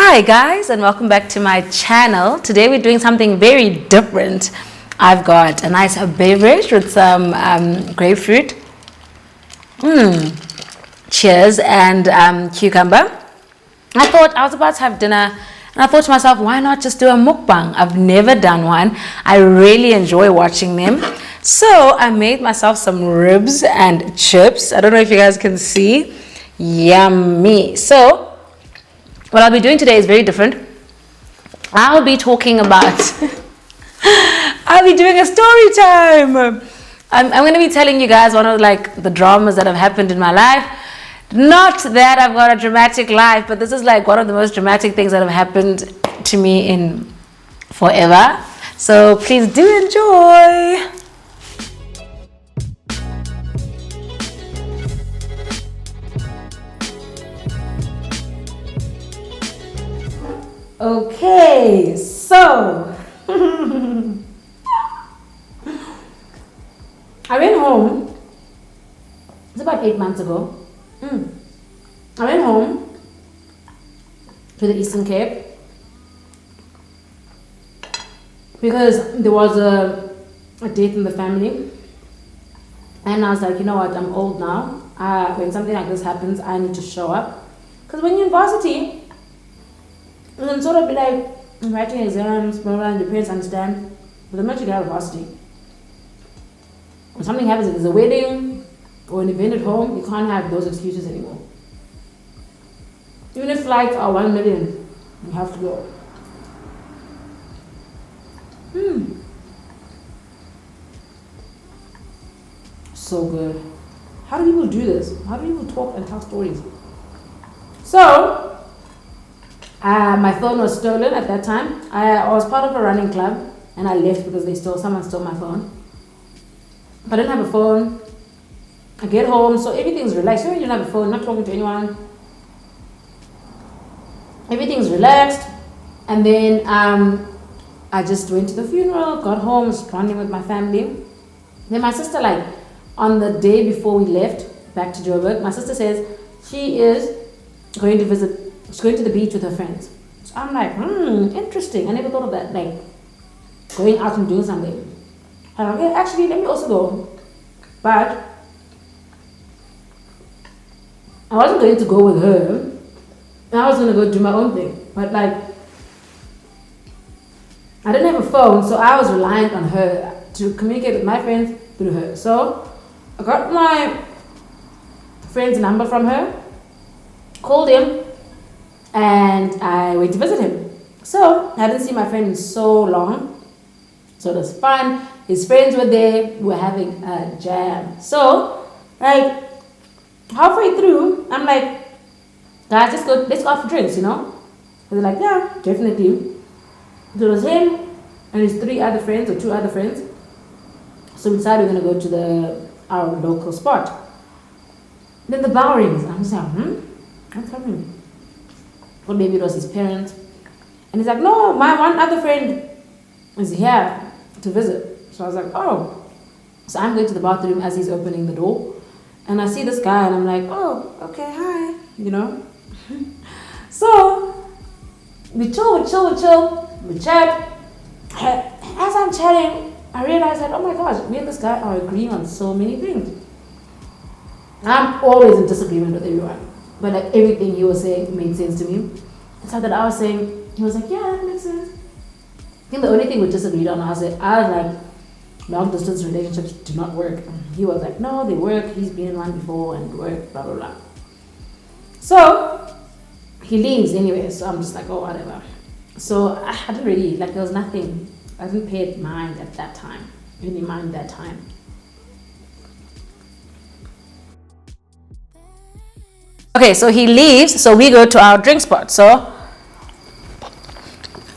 Hi guys, and welcome back to my channel. Today we're doing something very different. I've got a nice beverage with some grapefruit, cheers, and cucumber. I thought I was about to have dinner and I thought to myself, why not just do a mukbang? I've never done one. I really enjoy watching them. So I made myself some ribs and chips. I don't know if you guys can see. Yummy. So what I'll be doing today is very different. I'll be talking about, I'll be doing a story time. I'm going to be telling you guys one of the dramas that have happened in my life. Not that I've got a dramatic life, but this is like one of the most dramatic things that have happened to me in forever. So please do enjoy. Okay, so I went home. It's about 8 months ago. I went home to the Eastern Cape because there was a death in the family, and I was like, you know what, I'm old now. When something like this happens, I need to show up, because when you're in varsity, you can sort of be like writing exams, blah, blah, and your parents understand. But the moment you get out of varsity, when something happens, if there's a wedding or an event at home, you can't have those excuses anymore. Even if flights are 1 million, you have to go. So good. How do people do this? How do people talk and tell stories? So, my phone was stolen at that time. I was part of a running club and I left because someone stole my phone. But I didn't have a phone. I get home, so everything's relaxed. You don't have a phone, not talking to anyone. Everything's relaxed. And then I just went to the funeral, got home, was bonding with my family. Then my sister, on the day before we left back to Joburg, my sister says she is going to visit. She's going to the beach with her friends. So I'm like, interesting. I never thought of that, going out and doing something. I'm like, okay, actually, let me also go. But I wasn't going to go with her. I was going to go do my own thing. But I didn't have a phone, so I was reliant on her to communicate with my friends through her. So I got my friend's number from her, called him, and I went to visit him. So I didn't see my friend in so long. So it was fun. His friends were there. We were having a jam. So, halfway through, I'm like, guys, let's go out for drinks, And they're like, yeah, definitely. So it was him and his 3 other friends or 2 other friends. So we decided we're going to go to our local spot. Then the bell rings. I'm just like, what's happening? Or maybe it was his parents. And he's like, no, my one other friend is here to visit. So I was like, oh. So I'm going to the bathroom as he's opening the door. And I see this guy and I'm like, oh, okay, hi. So we chill. We chat. As I'm chatting, I realized that, oh my gosh, me and this guy are agreeing on so many things. I'm always in disagreement with everyone. But everything he was saying made sense to me. It's not that I was saying, he was like, yeah, that makes sense. I think the only thing we disagreed on, I was like, long distance relationships do not work. He was like, no, they work. He's been in one before and work, blah, blah, blah. So he leaves anyway. So I'm just like, oh, whatever. So I didn't really, there was nothing. I didn't pay mind at that time. Any mind that time. Okay, so he leaves, so we go to our drink spot. So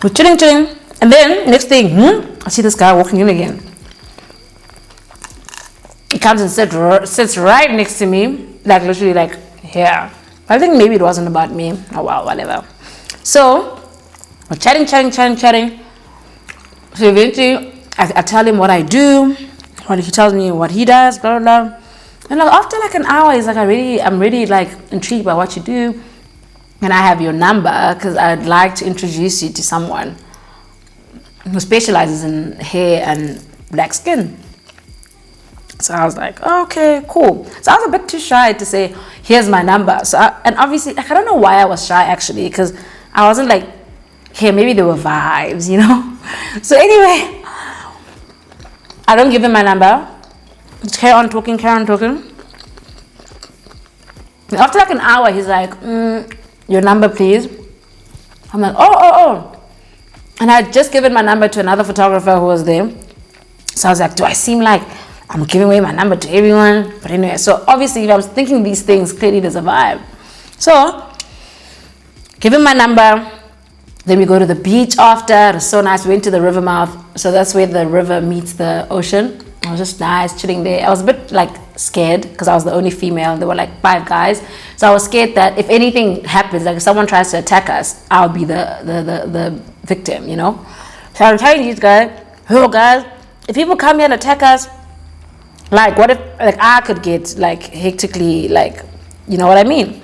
we're chilling, and then next thing, I see this guy walking in again. He comes and sits right next to me, literally here. I think maybe it wasn't about me. Oh well, whatever. So we're chatting. So eventually, I tell him what I do, he tells me what he does, blah blah blah. And after an hour, he's like, I'm really intrigued by what you do. can I have your number? Because I'd like to introduce you to someone who specializes in hair and black skin. So I was like, oh, okay, cool. So I was a bit too shy to say, here's my number. And obviously, like, I don't know why I was shy actually, because I wasn't like, okay, maybe there were vibes, you know? So anyway, I don't give him my number. Just carry on talking. And after like an hour, he's like, your number, please. I'm like, oh. And I had just given my number to another photographer who was there. So I was like, do I seem like I'm giving away my number to everyone? But anyway, so obviously if I was thinking these things, clearly there's a vibe. So, give him my number. Then we go to the beach after. It was so nice. We went to the river mouth. So that's where the river meets the ocean. It was just nice, chilling there. I was a bit like scared because I was the only female. There were like 5 guys. So I was scared that if anything happens, like if someone tries to attack us, I'll be the victim, you know? So I'm telling these guys, oh guys, if people come here and attack us, like what if like I could get like hectically, like, you know what I mean?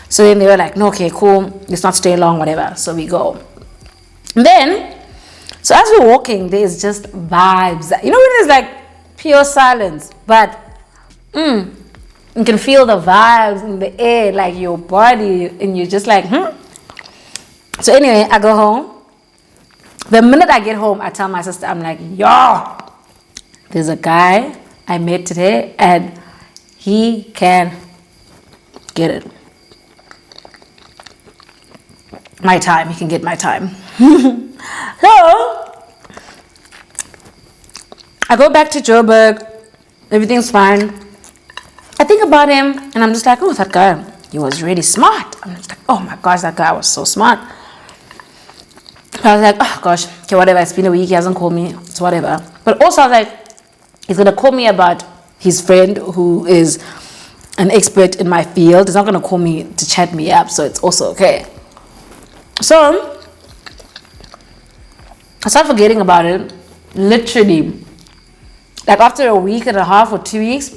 So then they were like, no, okay, cool, let's not stay long, whatever. So we go. And then, so as we're walking, there's just vibes. You know when there's like pure silence, but you can feel the vibes in the air, like your body, and you're just like, So anyway, I go home. The minute I get home, I tell my sister, I'm like, yo, there's a guy I met today, and he can get it. My time, he can get my time. So, I go back to Joburg, everything's fine. I think about him, and I'm just like, oh, that guy, he was really smart. I'm just like, oh my gosh, that guy was so smart. I was like, oh gosh, okay, whatever, it's been a week, he hasn't called me, it's whatever. But also I was like, he's going to call me about his friend who is an expert in my field. He's not going to call me to chat me up, so it's also okay. So, I started forgetting about it, literally. Like after a week and a half or 2 weeks,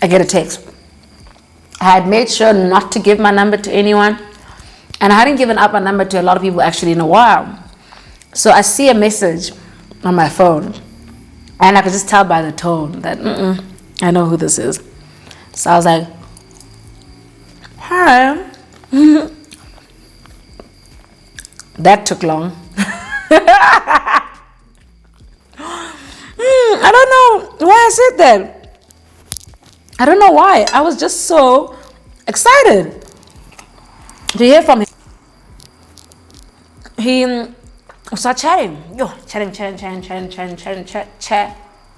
I get a text. I had made sure not to give my number to anyone, and I hadn't given up my number to a lot of people actually in a while. So I see a message on my phone, and I could just tell by the tone that, I know who this is. So I was like, hi. That took long. I don't know why I said that. I don't know why. I was just so excited to hear from him. He started chatting.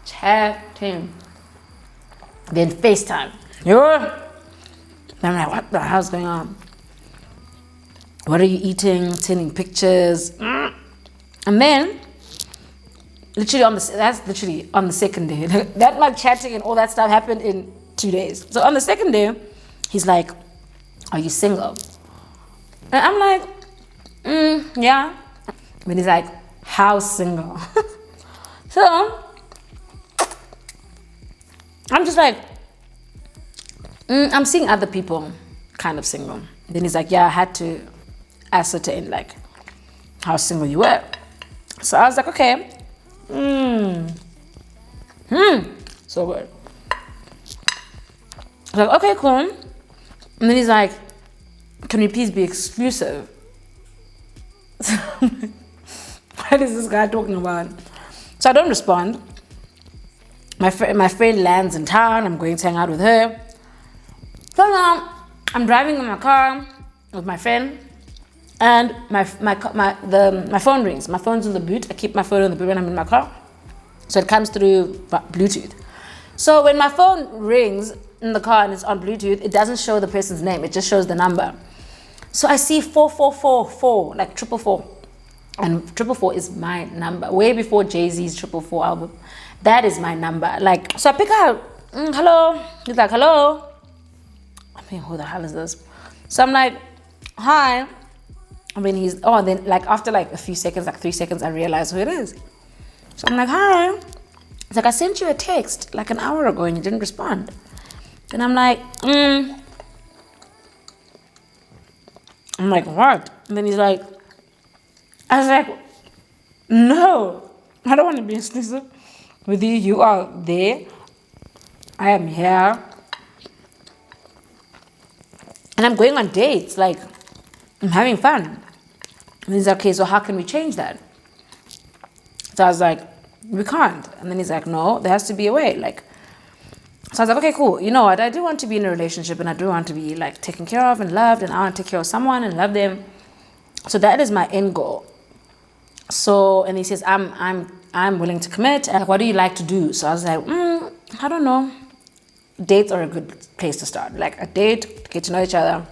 Chatting. Then FaceTime. I'm like, what the hell's going on? What are you eating? Sending pictures. And then, that's literally on the second day. That like chatting and all that stuff happened in 2 days. So on the second day, he's like, are you single? And I'm like, yeah. But he's like, how single? So, I'm just like, I'm seeing other people kind of single. Then he's like, yeah, I had to ascertain like how single you were. So I was like, okay. So good. I was like, okay, cool. And then he's like, can we please be exclusive? What is this guy talking about? So I don't respond. My friend lands in town. I'm going to hang out with her. So now I'm driving in my car with my friend, and my phone rings. My phone's in the boot. I keep my phone in the boot when I'm in my car, so it comes through Bluetooth. So when my phone rings in the car and it's on Bluetooth, it doesn't show the person's name. It just shows the number. So I see 4444, like 444. And 444 is my number. Way before Jay-Z's 444 album. That is my number. Like, so I pick up, hello. He's like, hello. I mean, who the hell is this? So I'm like, hi. I mean, then like after like a few seconds, like 3 seconds, I realize who it is. So I'm like, hi. It's like, I sent you a text like an hour ago and you didn't respond. Then I'm like, I'm like, what? And then he's like, I was like, no, I don't want to be exclusive with you. You are there. I am here. And I'm going on dates. Like, I'm having fun. And he's like, okay, so how can we change that? So I was like, we can't. And then he's like, no, there has to be a way. Like, so I was like, okay, cool. You know what? I do want to be in a relationship and I do want to be like taken care of and loved, and I want to take care of someone and love them. So that is my end goal. So, and he says, I'm willing to commit. And what do you like to do? So I was like, I don't know. Dates are a good place to start. Like a date, get to know each other.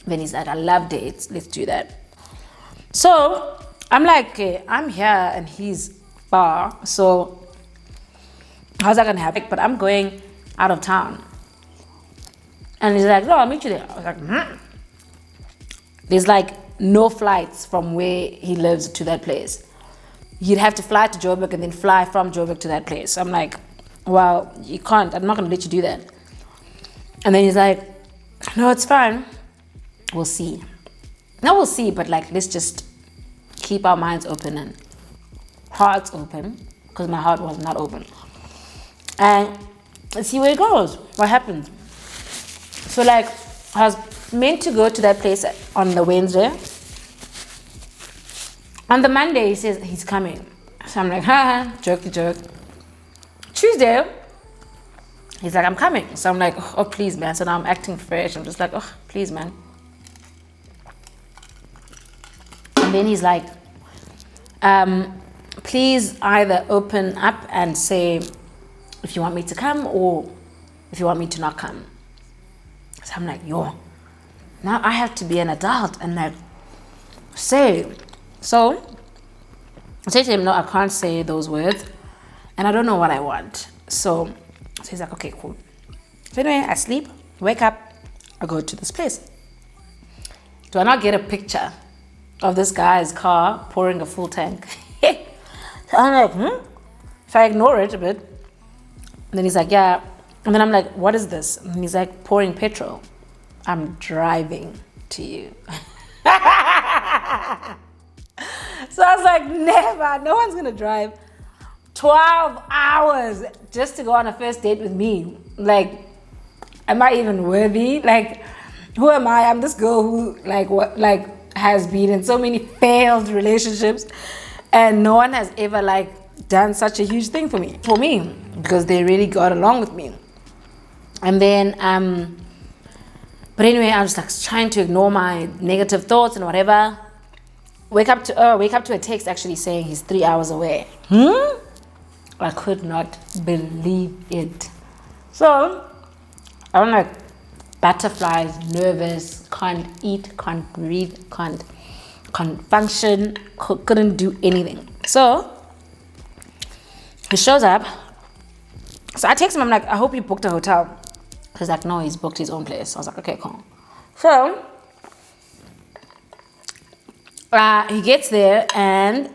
Then he's like, I love dates. Let's do that. So I'm like, okay, I'm here and he's far. So how's that gonna happen? But I'm going out of town. And he's like, no, I'll meet you there. I was like, There's like no flights from where he lives to that place. You'd have to fly to Joburg and then fly from Joburg to that place. So I'm like, well, you can't. I'm not going to let you do that. And then he's like, no, it's fine. We'll see. No, we'll see, but like, let's just keep our minds open and hearts open, because my heart was not open. And let's see where it goes, what happens. So like, I was meant to go to that place on the Wednesday. On the Monday, he says he's coming. So I'm like, jokey joke. Tuesday, he's like, I'm coming. So I'm like, oh, please, man. So now I'm acting fresh. I'm just like, oh, please, man. And then he's like, please either open up and say if you want me to come or if you want me to not come. So I'm like, yo, now I have to be an adult and like say. So I say to him, no, I can't say those words and I don't know what I want. So he's like, okay, cool. So anyway, I sleep, wake up, I go to this place. Do I not get a picture of this guy's car pouring a full tank? So I'm like, So I ignore it a bit. And then he's like, yeah. And then I'm like, what is this? And he's like, pouring petrol. I'm driving to you. So I was like, never. No one's going to drive 12 hours just to go on a first date with me. Like, am I even worthy? Like, who am I? I'm this girl who has been in so many failed relationships and no one has ever done such a huge thing for me because they really got along with me. And then but anyway, I was trying to ignore my negative thoughts and whatever. Wake up to a text actually saying he's 3 hours away. I could not believe it. So I'm like butterflies, nervous, can't eat, can't breathe, can't function, couldn't do anything. So he shows up. So I text him, I'm like, I hope you booked a hotel. He's like, no, he's booked his own place. I was like, okay, cool. So he gets there and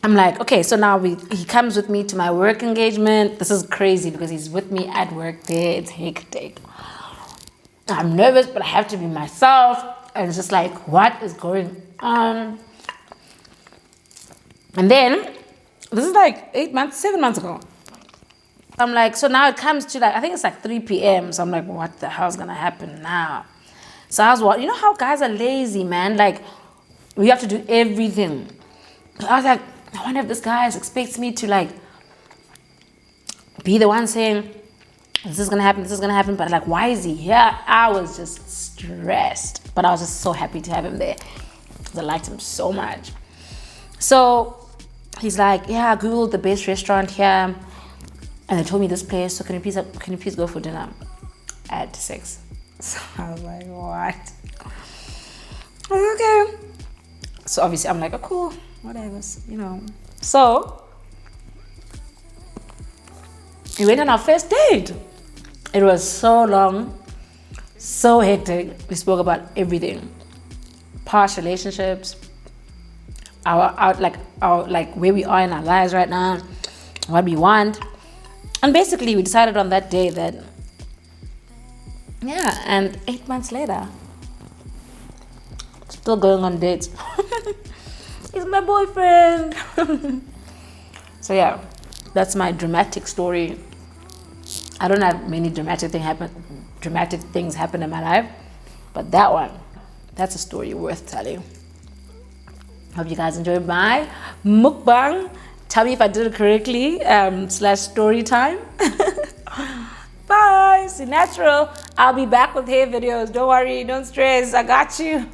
I'm like, okay, so now he comes with me to my work engagement. This is crazy because he's with me at work there. It's hectic. I'm nervous, but I have to be myself. And it's just like, what is going on? And then, this is 7 months ago. I'm like, so now it comes to I think it's 3 p.m. So I'm like, what the hell's gonna happen now? So I was, you know how guys are lazy, man? We have to do everything. I was like, I wonder if this guy expects me to be the one saying, this is gonna happen, but why is he here? I was just stressed, but I was just so happy to have him there because I liked him so much. So he's like, yeah, I googled the best restaurant here and they told me this place, so can you please go for dinner at 6? So I was like, what? I was like, okay. So obviously I'm like, oh cool, whatever, So we went on our first date. It was so long, so hectic. We spoke about everything, past relationships, our where we are in our lives right now, what we want, and basically we decided on that day that, yeah. And 8 months later, Still going on dates. He's my boyfriend. So yeah, that's my dramatic story. I don't have many dramatic things happen in my life, but that one, that's a story worth telling. Hope you guys enjoyed my mukbang. Tell me if I did it correctly, / story time. Bye. See, natural. I'll be back with hair videos. Don't worry. Don't stress. I got you.